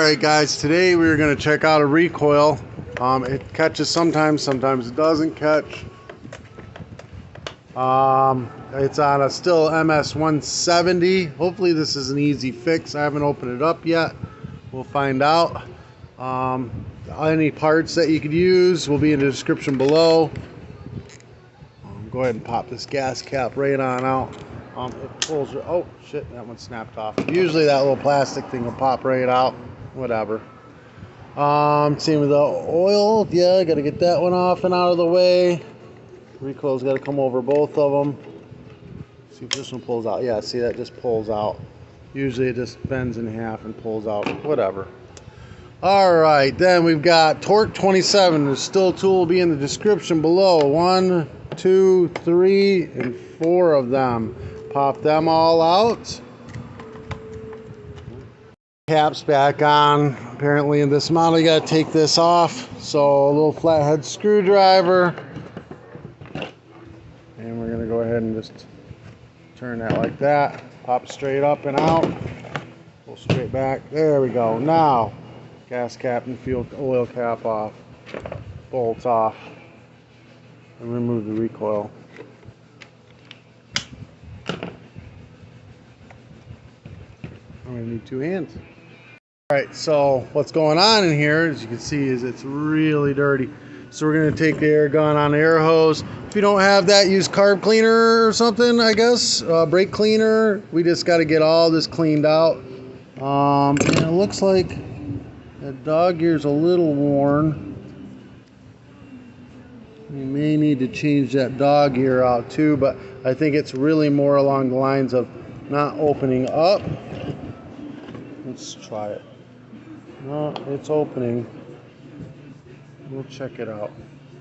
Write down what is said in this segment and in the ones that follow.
Alright guys, today we're going to check out a recoil. It catches sometimes it doesn't catch. It's on a stihl MS-170. Hopefully this is an easy fix. I haven't opened it up yet. We'll find out. Any parts that you could use will be in the description below. Go ahead and pop this gas cap right on out. It pulls. Oh shit, that one snapped off. Usually that little plastic thing will pop right out. Whatever. Same with the oil. Yeah, got to get that one off and out of the way. Recoil's got to come over both of them. See if this one pulls out. Yeah, see, that just pulls out. Usually it just bends in half and pulls out. Whatever. All right, then we've got torque 27. The stihl tool will be in the description below. 1, 2, 3, and 4 of them. Pop them all out. Cap's back on. Apparently in this model you got to take this off. So a little flathead screwdriver. And we're going to go ahead and just turn that like that. Pop straight up and out. Pull straight back. There we go. Now, gas cap and fuel oil cap off. Bolts off. And remove the recoil. I'm going to need 2 hands. Alright, so what's going on in here, as you can see, is it's really dirty. So we're going to take the air gun on the air hose. If you don't have that, use carb cleaner or something, I guess. Brake cleaner. We just got to get all this cleaned out. And it looks like that dog ear's a little worn. You may need to change that dog ear out too, but I think it's really more along the lines of not opening up. Let's try it. No, it's opening. We'll check it out.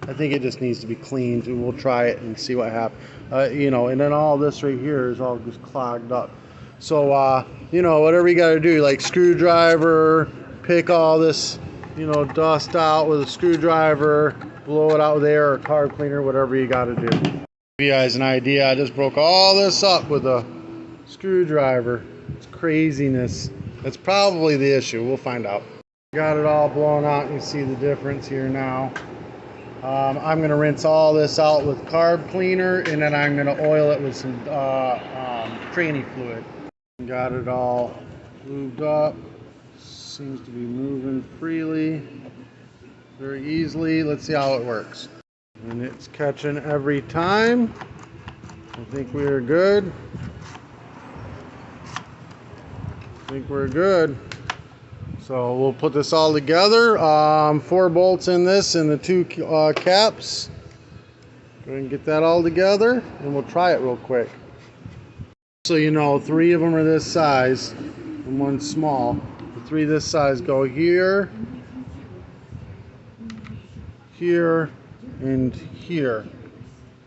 I think it just needs to be cleaned, and we'll try it and see what happens. And then all this right here is all just clogged up. So, whatever you got to do, like screwdriver, pick all this, dust out with a screwdriver, blow it out with air or carb cleaner, whatever you got to do. To give you guys an idea, I just broke all this up with a screwdriver. It's craziness. That's probably the issue. We'll find out. Got it all blown out. You see the difference here now. I'm going to rinse all this out with carb cleaner, and then I'm going to oil it with some tranny fluid. Got it all lubed up. Seems to be moving freely, very easily. Let's see how it works. And it's catching every time. I think we are good. So we'll put this all together. 4 bolts in this and the 2 caps. Go ahead and get that all together and we'll try it real quick. So 3 of them are this size and 1 small. The 3 this size go here, here, and here.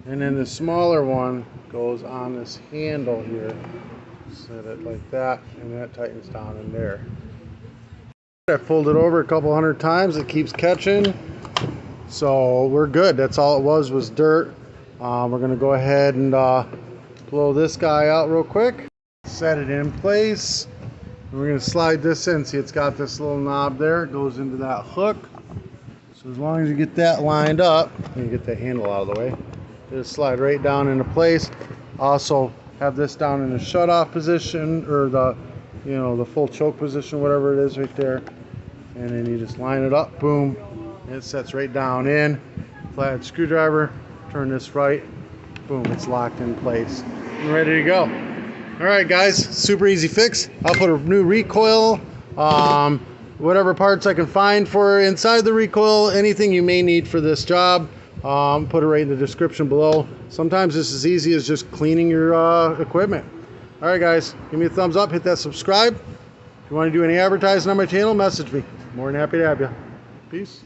And then the smaller one goes on this handle here. Set it like that, and that tightens down in there. I pulled it over a couple hundred times. It keeps catching, so we're good. That's all it was dirt. We're gonna go ahead and blow this guy out real quick. Set it in place. And we're gonna slide this in. See, it's got this little knob there. It goes into that hook. So as long as you get that lined up, and you get the handle out of the way, just slide right down into place. Also have this down in the shut-off position, or the full choke position, whatever it is right there. And then you just line it up, boom, and it sets right down in. Flathead screwdriver, turn this right, boom, it's locked in place. And ready to go. All right, guys, super easy fix. I'll put a new recoil, whatever parts I can find for inside the recoil, anything you may need for this job. Put it right in the description below. Sometimes it's as easy as just cleaning your equipment. All right, guys, give me a thumbs up, hit that subscribe. If you want to do any advertising on my channel, message me. More than happy to have you. Peace.